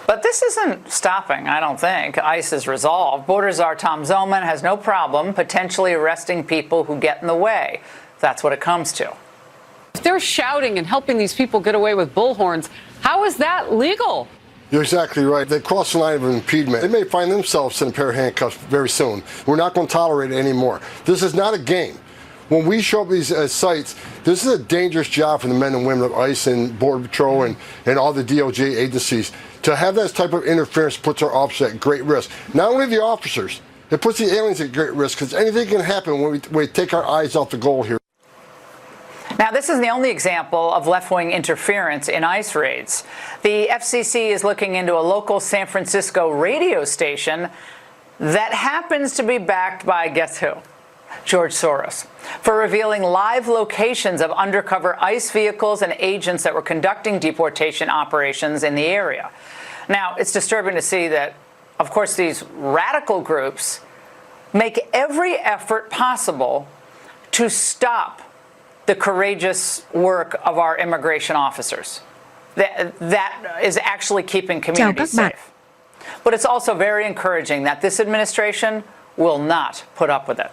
But this isn't stopping, I don't think, ICE's resolve. Border Czar Tom Zoman has no problem potentially arresting people who get in the way. That's what it comes to. If they're shouting and helping these people get away with bullhorns, how is that legal? You're exactly right. They cross the line of impediment. They may find themselves in a pair of handcuffs very soon. We're not going to tolerate it anymore. This is not a game. When we show up these sites, this is a dangerous job for the men and women of ICE and Border Patrol and all the DOJ agencies. To have that type of interference puts our officers at great risk. Not only the officers, it puts the aliens at great risk because anything can happen when we take our eyes off the goal here. Now, this isn't the only example of left-wing interference in ICE raids. The FCC is looking into a local San Francisco radio station that happens to be backed by, guess who? George Soros, for revealing live locations of undercover ICE vehicles and agents that were conducting deportation operations in the area. Now, it's disturbing to see that, of course, these radical groups make every effort possible to stop the courageous work of our immigration officers. That is actually keeping communities safe. But it's also very encouraging that this administration will not put up with it.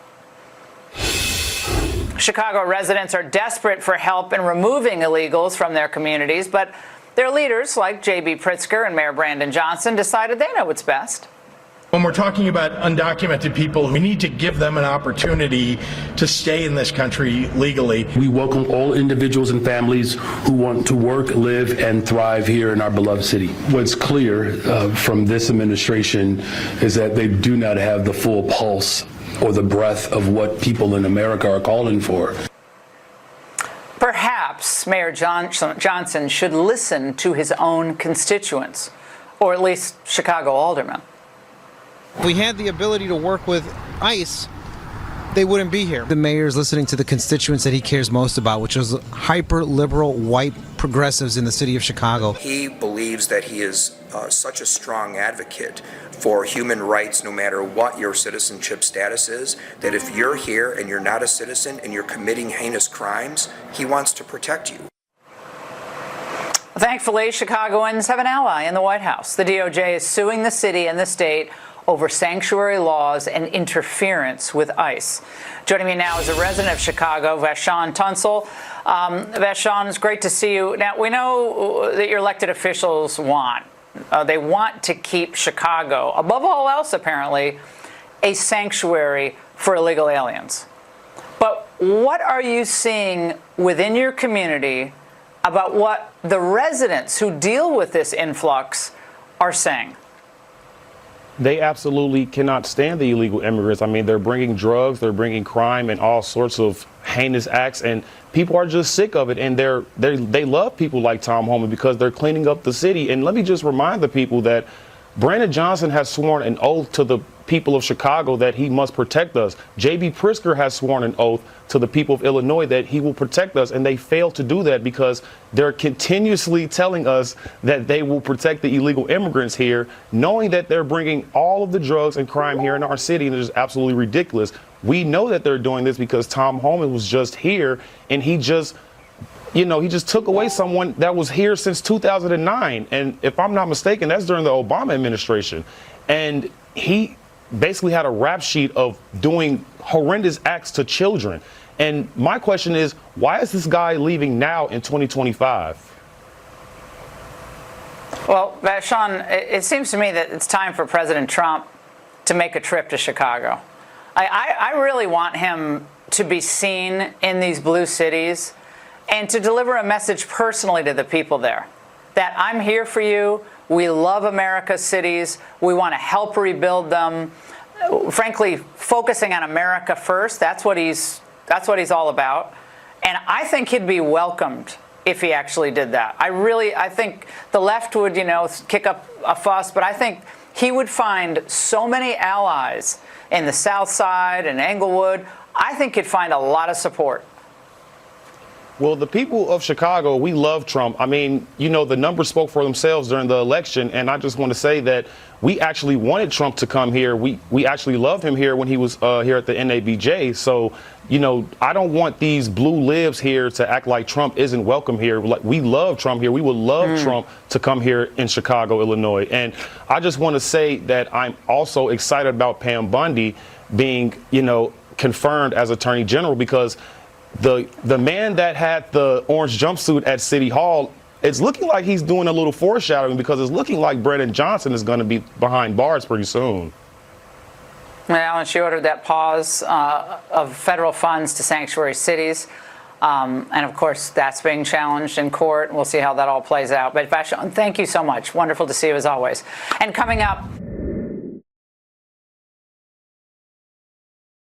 Chicago residents are desperate for help in removing illegals from their communities, but their leaders, like J.B. Pritzker and Mayor Brandon Johnson, decided they know what's best. When we're talking about undocumented people, we need to give them an opportunity to stay in this country legally. We welcome all individuals and families who want to work, live, and thrive here in our beloved city. What's clear from this administration is that they do not have the full pulse or the breadth of what people in America are calling for. Perhaps Mayor Johnson should listen to his own constituents, or at least Chicago aldermen. If we had the ability to work with ICE, they wouldn't be here. The mayor is listening to the constituents that he cares most about, which is hyper-liberal white progressives in the city of Chicago. He believes that he is such a strong advocate for human rights, no matter what your citizenship status is, that if you're here and you're not a citizen and you're committing heinous crimes, he wants to protect you. Thankfully, Chicagoans have an ally in the White House. The DOJ is suing the city and the state over sanctuary laws and interference with ICE. Joining me now is a resident of Chicago, Vashon Tunsil. Vashon, it's great to see you. Now, we know that your elected officials they want to keep Chicago, above all else apparently, a sanctuary for illegal aliens. But what are you seeing within your community about what the residents who deal with this influx are saying? They absolutely cannot stand the illegal immigrants. I mean, they're bringing drugs, they're bringing crime and all sorts of heinous acts, and people are just sick of it. And they love people like Tom Homan because they're cleaning up the city. And let me just remind the people that Brandon Johnson has sworn an oath to the people of Chicago that he must protect us. J.B. Pritzker has sworn an oath to the people of Illinois that he will protect us, and they fail to do that because they're continuously telling us that they will protect the illegal immigrants here, knowing that they're bringing all of the drugs and crime here in our city, and it's just absolutely ridiculous. We know that they're doing this because Tom Homan was just here, and he just took away someone that was here since 2009. And if I'm not mistaken, that's during the Obama administration. And he basically had a rap sheet of doing horrendous acts to children. And my question is, why is this guy leaving now in 2025? Well, Vashon, it seems to me that it's time for President Trump to make a trip to Chicago. I really want him to be seen in these blue cities and to deliver a message personally to the people there, that I'm here for you. We love America's cities. We want to help rebuild them. Frankly, focusing on America first, that's what he's all about. And I think he'd be welcomed if he actually did that. I think the left would, kick up a fuss, but I think he would find so many allies in the South Side and Englewood. I think he'd find a lot of support. Well, the people of Chicago, we love Trump. I mean, you know, the numbers spoke for themselves during the election. And I just want to say that we actually wanted Trump to come here. We actually loved him here when he was here at the NABJ. So, you know, I don't want these blue libs here to act like Trump isn't welcome here. Like, we love Trump here. We would love Trump to come here in Chicago, Illinois. And I just want to say that I'm also excited about Pam Bondi being, you know, confirmed as Attorney General, because the man that had the orange jumpsuit at City Hall, it's looking like he's doing a little foreshadowing, because it's looking like Brennan Johnson is going to be behind bars pretty soon. Well, and she ordered that pause of federal funds to sanctuary cities. And of course, that's being challenged in court. We'll see how that all plays out. But Vashon, thank you so much. Wonderful to see you as always. And coming up,